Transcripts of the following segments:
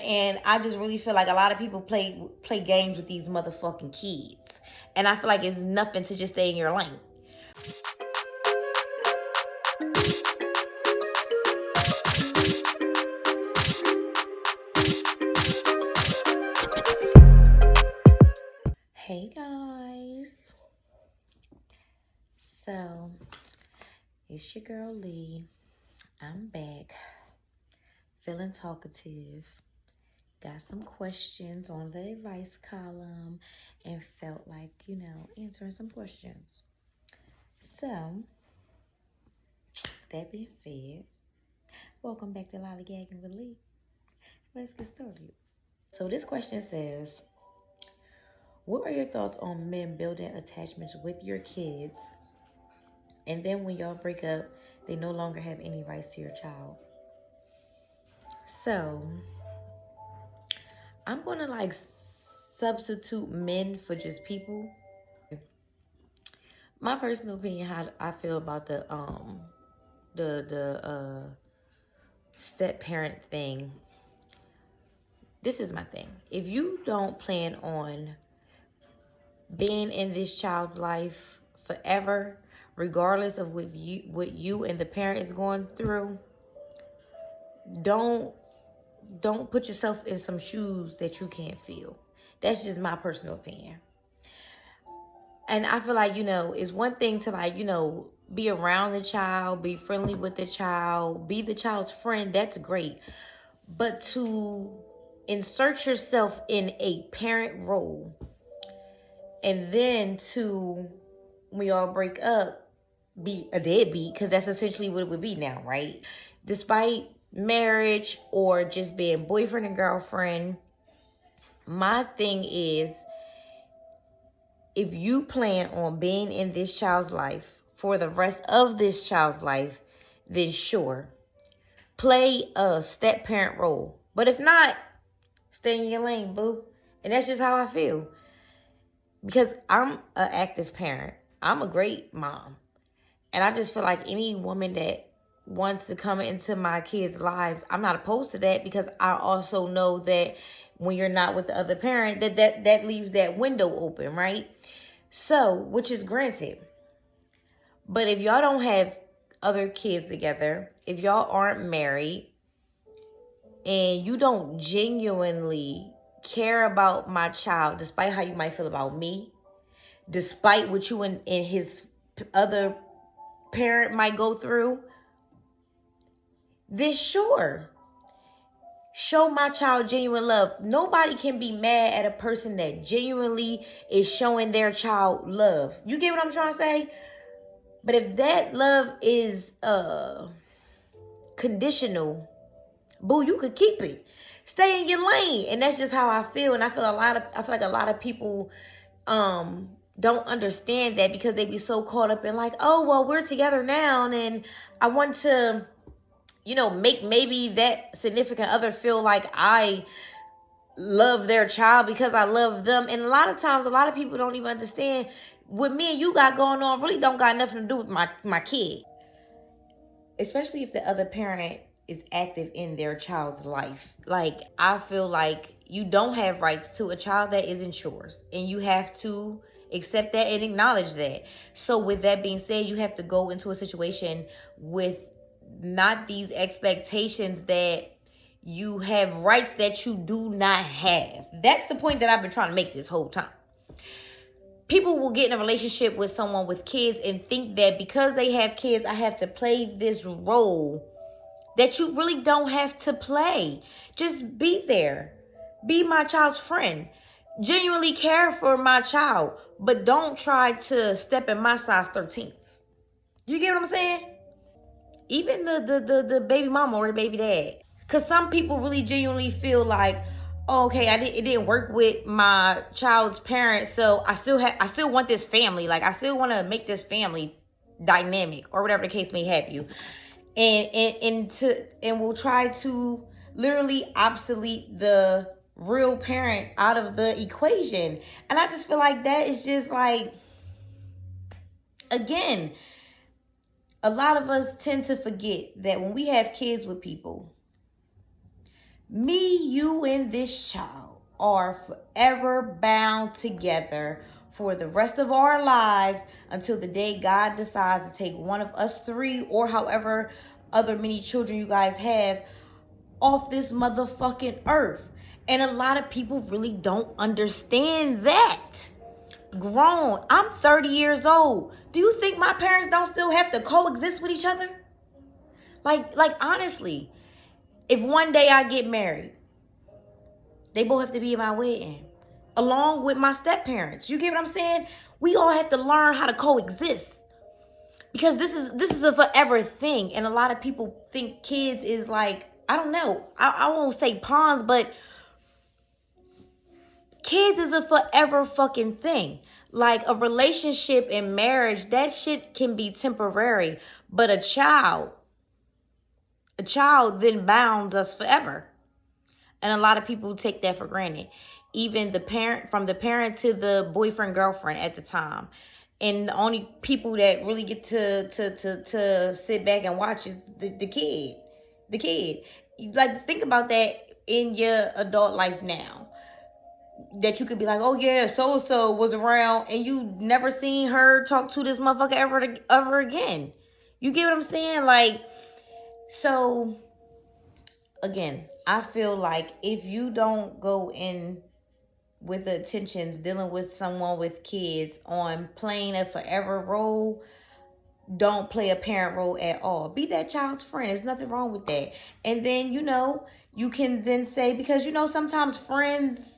And I just really feel like a lot of people play games with these motherfucking kids. And I feel like it's nothing to just stay in your lane. Hey guys. So, it's your girl Lee. I'm back. Feeling talkative. Got some questions on the advice column and felt like, answering some questions. So, that being said, welcome back to Lollygagging with Lee. Let's get started. So this question says, what are your thoughts on men building attachments with your kids, and then when y'all break up, they no longer have any rights to your child? So, I'm going to substitute men for just people. My personal opinion, how I feel about the step parent thing. This is my thing. If you don't plan on being in this child's life forever, regardless of what you and the parent is going through, don't put yourself in some shoes that you can't feel. That's just my personal opinion. And I feel like, it's one thing to be around the child, be friendly with the child, be the child's friend. That's great. But to insert yourself in a parent role, and then when y'all break up, be a deadbeat, because that's essentially what it would be now, right? Despite marriage or just being boyfriend and girlfriend, my thing is, if you plan on being in this child's life for the rest of this child's life, then sure, play a step parent role. But if not, stay in your lane, boo. And that's just how I feel. Because I'm an active parent. I'm a great mom. And I just feel like any woman that wants to come into my kids' lives, I'm not opposed to that, because I also know that when you're not with the other parent, that leaves that window open, right? So, which is granted. But if y'all don't have other kids together, if y'all aren't married, and you don't genuinely care about my child, despite how you might feel about me, despite what you and his other parent might go through, then sure, show my child genuine love. Nobody can be mad at a person that genuinely is showing their child love. You get what I'm trying to say? But if that love is conditional, boo, you could keep it. Stay in your lane. And that's just how I feel. And I feel like a lot of people don't understand that, because they be so caught up in like, oh, well, we're together now, and I want to make maybe that significant other feel like I love their child because I love them. And a lot of times, a lot of people don't even understand what me and you got going on really don't got nothing to do with my kid. Especially if the other parent is active in their child's life. Like, I feel like you don't have rights to a child that isn't yours. And you have to accept that and acknowledge that. So with that being said, you have to go into a situation with not these expectations that you have rights that you do not have. That's the point that I've been trying to make this whole time. People will get in a relationship with someone with kids and think that because they have kids, I have to play this role that you really don't have to play. Just be there. Be my child's friend. Genuinely care for my child, but don't try to step in my size 13s. You get what I'm saying? Even the baby mama or the baby dad. Because some people really genuinely feel like, oh, okay, it didn't work with my child's parents, so I still want this family. Like, I still want to make this family dynamic, or whatever the case may have you. And will try to literally obsolete the real parent out of the equation. And I just feel like that is just like, again, a lot of us tend to forget that when we have kids with people, Me, you, and this child are forever bound together for the rest of our lives until the day God decides to take one of us three or however other many children you guys have off this motherfucking earth. And a lot of people really don't understand that. Grown. I'm 30 years old. Do you think my parents don't still have to coexist with each other? Like honestly, if one day I get married, they both have to be in my wedding, along with my step parents. You get what I'm saying? We all have to learn how to coexist because this is a forever thing. And a lot of people think kids is like, I don't know. I won't say pawns, but kids is a forever fucking thing. Like a relationship and marriage, that shit can be temporary, but a child then bounds us forever. And a lot of people take that for granted. Even the parent, from the parent to the boyfriend, girlfriend at the time. And the only people that really get to sit back and watch is the kid. The kid. Like, think about that in your adult life now. That you could be like, oh yeah, so-and-so was around and you never seen her talk to this motherfucker ever again. You get what I'm saying? Like, so again, I feel like if you don't go in with the intentions dealing with someone with kids on playing a forever role, don't play a parent role at all. Be that child's friend. There's nothing wrong with that. And then, you can then say, because, sometimes friends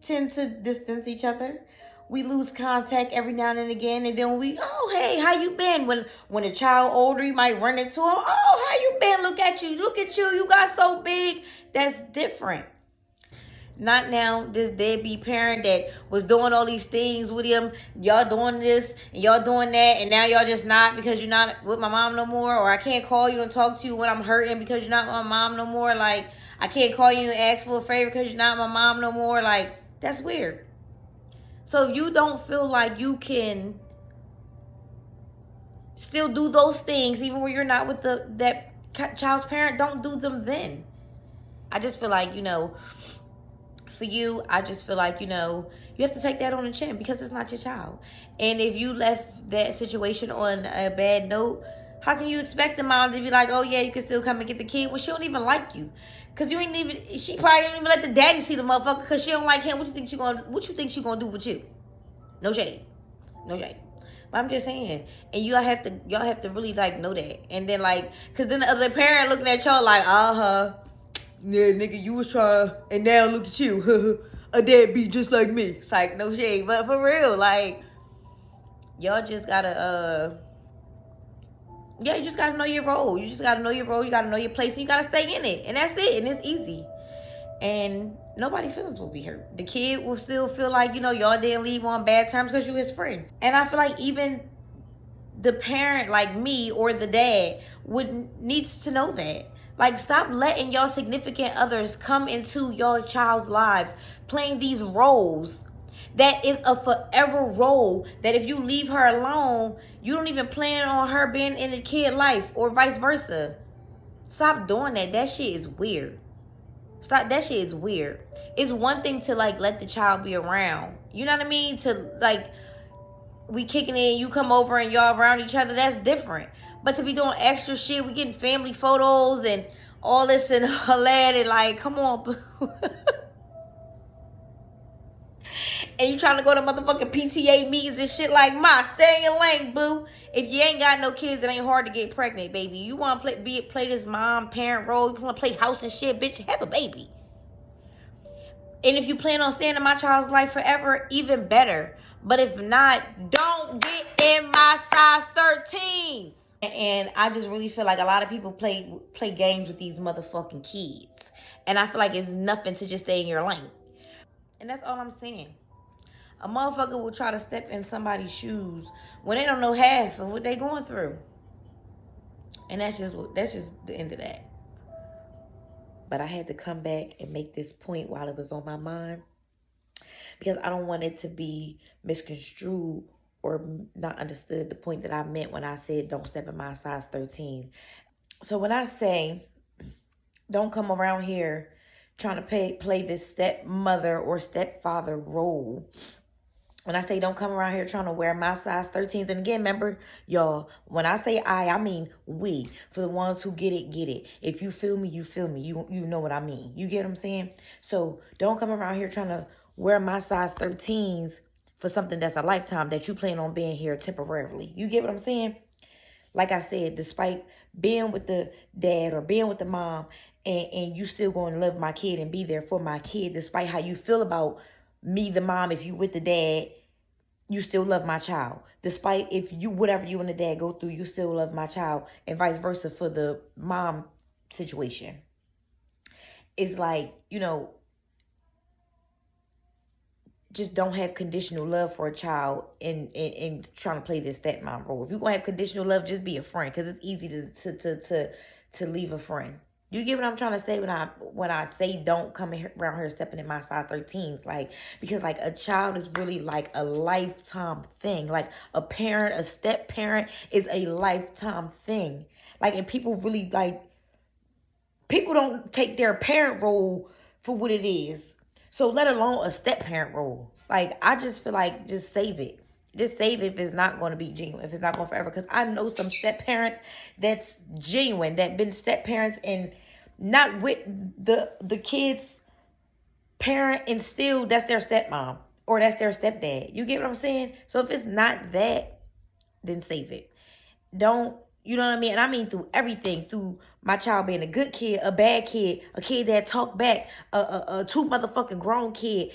tend to distance each other. We lose contact every now and again, and then oh, hey, how you been? When a child older, you might run into him. Oh, how you been? Look at you, you got so big. That's different. Not now, this deadbeat parent that was doing all these things with him. Y'all doing this and y'all doing that, and now y'all just not because you're not with my mom no more, or I can't call you and talk to you when I'm hurting because you're not my mom no more. Like, I can't call you and ask for a favor because you're not my mom no more. Like, that's weird. So if you don't feel like you can still do those things even when you're not with that child's parent, don't do them then. I just feel like, for you, I just feel like, you have to take that on the chin because it's not your child. And if you left that situation on a bad note, how can you expect the mom to be like, oh yeah, you can still come and get the kid? Well, she don't even like you. Cause she probably don't even let the daddy see the motherfucker because she don't like him. What you think she gonna do with you? No shade. No shade. But I'm just saying. And y'all have to really know that. And then cause then the other parent looking at y'all like, yeah, nigga, you was trying, and now look at you. A deadbeat just like me. It's like, no shade. But for real, y'all just gotta, you just gotta know your role. You just gotta know your role. You gotta know your place. And you gotta stay in it. And that's it. And it's easy. And nobody's feelings will be hurt. The kid will still feel like, y'all didn't leave on bad terms because you his friend. And I feel like even the parent, like me or the dad, needs to know that. Stop letting your significant others come into your child's lives playing these roles. That is a forever role that if you leave her alone, you don't even plan on her being in the kid life or vice versa. Stop doing that. That shit is weird. Stop. That shit is weird. It's one thing to let the child be around. You know what I mean? To we kicking in, you come over and y'all around each other. That's different. But to be doing extra shit, we getting family photos and all this and all that, and come on. And you trying to go to motherfucking PTA meetings and shit ma, stay in your lane, boo. If you ain't got no kids, it ain't hard to get pregnant, baby. You want to play this mom, parent role, you want to play house and shit, bitch, have a baby. And if you plan on staying in my child's life forever, even better. But if not, don't get in my size 13s. And I just really feel like a lot of people play games with these motherfucking kids. And I feel like it's nothing to just stay in your lane. And that's all I'm saying. A motherfucker will try to step in somebody's shoes when they don't know half of what they going through. And that's just the end of that. But I had to come back and make this point while it was on my mind, because I don't want it to be misconstrued or not understood the point that I meant when I said don't step in my size 13. So when I say don't come around here trying to play this stepmother or stepfather role. When I say don't come around here trying to wear my size 13s. And again, remember, y'all, when I say I mean we. For the ones who get it, get it. If you feel me, you feel me. You know what I mean. You get what I'm saying? So don't come around here trying to wear my size 13s for something that's a lifetime that you plan on being here temporarily. You get what I'm saying? Like I said, despite being with the dad or being with the mom, and you still going to love my kid and be there for my kid, despite how you feel about me, the mom, if you with the dad, you still love my child. Despite if you, whatever you and the dad go through, you still love my child, and vice versa for the mom situation. It's like, you know, just don't have conditional love for a child and trying to play this stepmom role. If you're going to have conditional love, just be a friend, because it's easy to leave a friend. You get what I'm trying to say when I say don't come around here stepping in my size 13s, like, because like a child is really like a lifetime thing. Like a parent, a step parent is a lifetime thing. Like, and people really like, people don't take their parent role for what it is. So let alone a step parent role. Like, I just feel like just save it. Just save it if it's not going to be genuine, if it's not going forever. Because I know some step parents that's genuine, that been step parents and not with the kids' parent, and still that's their stepmom or that's their stepdad. You get what I'm saying? So if it's not that, then save it. Don't, you know what I mean? And I mean through everything, through my child being a good kid, a bad kid, a kid that talk back, a two motherfucking grown kid.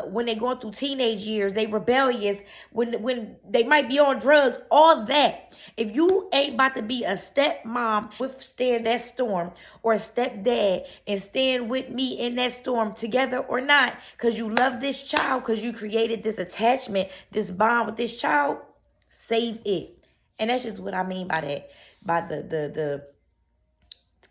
When they going through teenage years, they rebellious, when they might be on drugs, all that. If you ain't about to be a stepmom, withstand that storm, or a stepdad and stand with me in that storm together or not, because you love this child, because you created this attachment, this bond with this child, save it. And that's just what I mean by that. By the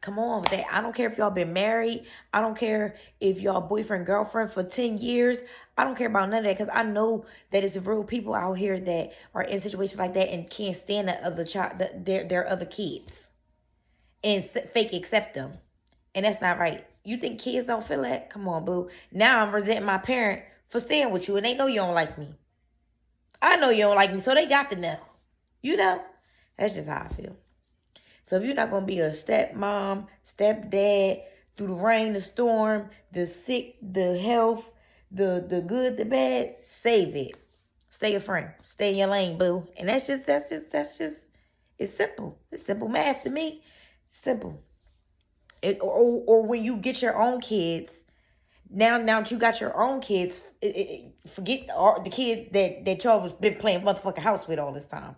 come on with that. I don't care if y'all been married. I don't care if y'all boyfriend, girlfriend for 10 years. I don't care about none of that, because I know that it's real people out here that are in situations like that and can't stand the other child, their other kids, and fake accept them. And that's not right. You think kids don't feel that? Come on, boo. Now I'm resenting my parent for staying with you, and they know you don't like me. I know you don't like me, so they got to know. You know, that's just how I feel. So if you're not going to be a stepmom, stepdad, through the rain, the storm, the sick, the health, the good, the bad, save it. Stay a friend. Stay in your lane, boo. And that's just, it's simple. It's simple math to me. Simple. Or when you get your own kids, now that you got your own kids, forget the kid that y'all was been playing motherfucking house with all this time.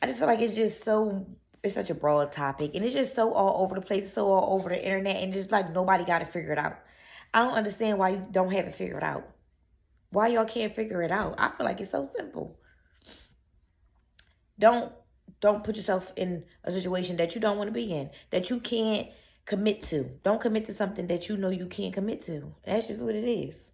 I just feel like it's just so, it's such a broad topic, and it's just so all over the place, so all over the internet, and just like nobody got to figure it out. I don't understand why you don't have it figured out. Why y'all can't figure it out? I feel like it's so simple. Don't put yourself in a situation that you don't want to be in, that you can't commit to. Don't commit to something that you know you can't commit to. That's just what it is.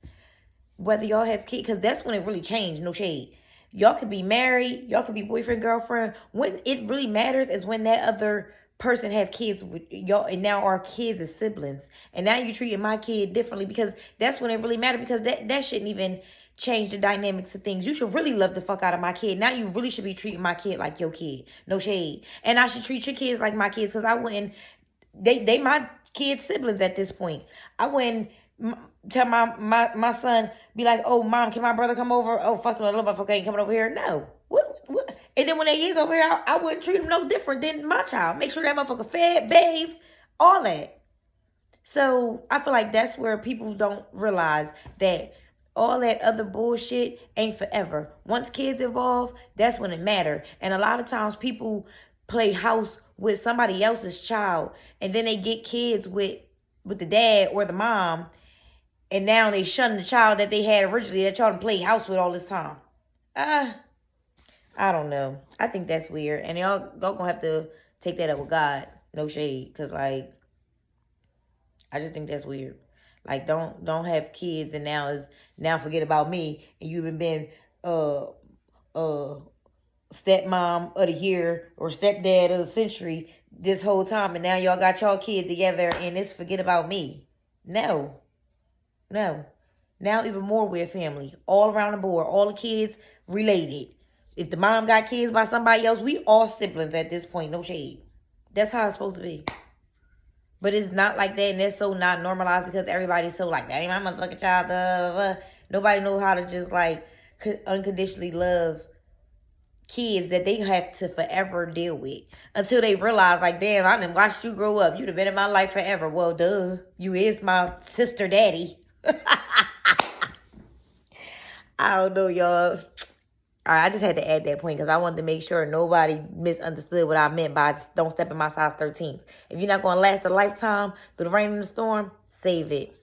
Whether y'all have kids, because that's when it really changed. No shade. Y'all could be married. Y'all could be boyfriend, girlfriend. When it really matters is when that other person have kids with y'all, and now our kids as siblings. And now you treating my kid differently, because that's when it really matters, because that shouldn't even change the dynamics of things. You should really love the fuck out of my kid. Now you really should be treating my kid like your kid. No shade. And I should treat your kids like my kids, because I wouldn't, they my kids' siblings at this point. I wouldn't tell my son, be like, oh, mom, can my brother come over? Oh, fuck, no, little motherfucker ain't coming over here. No. What? And then when they is over here, I wouldn't treat him no different than my child. Make sure that motherfucker fed, bathed, all that. So I feel like that's where people don't realize that all that other bullshit ain't forever. Once kids involved, that's when it matters. And a lot of times people play house with somebody else's child, and then they get kids with the dad or the mom, and now they shun the child that they had originally, that y'all played house with all this time. I don't know. I think that's weird. And y'all gonna have to take that up with God. No shade. Because, like, I just think that's weird. Like, don't have kids and now forget about me, and you've been stepmom of the year or stepdad of the century this whole time, and now y'all got y'all kids together, and it's forget about me. No. No. Now even more we're family. All around the board. All the kids related. If the mom got kids by somebody else, we all siblings at this point. No shade. That's how it's supposed to be. But it's not like that, and that's so not normalized because everybody's so like, that ain't my motherfucking child. Nobody knows how to just like unconditionally love kids that they have to forever deal with until they realize, like, damn, I done watched you grow up. You'd have been in my life forever. Well, duh. You is my sister daddy. I don't know, y'all. All right, I just had to add that point because I wanted to make sure nobody misunderstood what I meant by just don't step in my size 13s. If you're not going to last a lifetime through the rain and the storm, save it.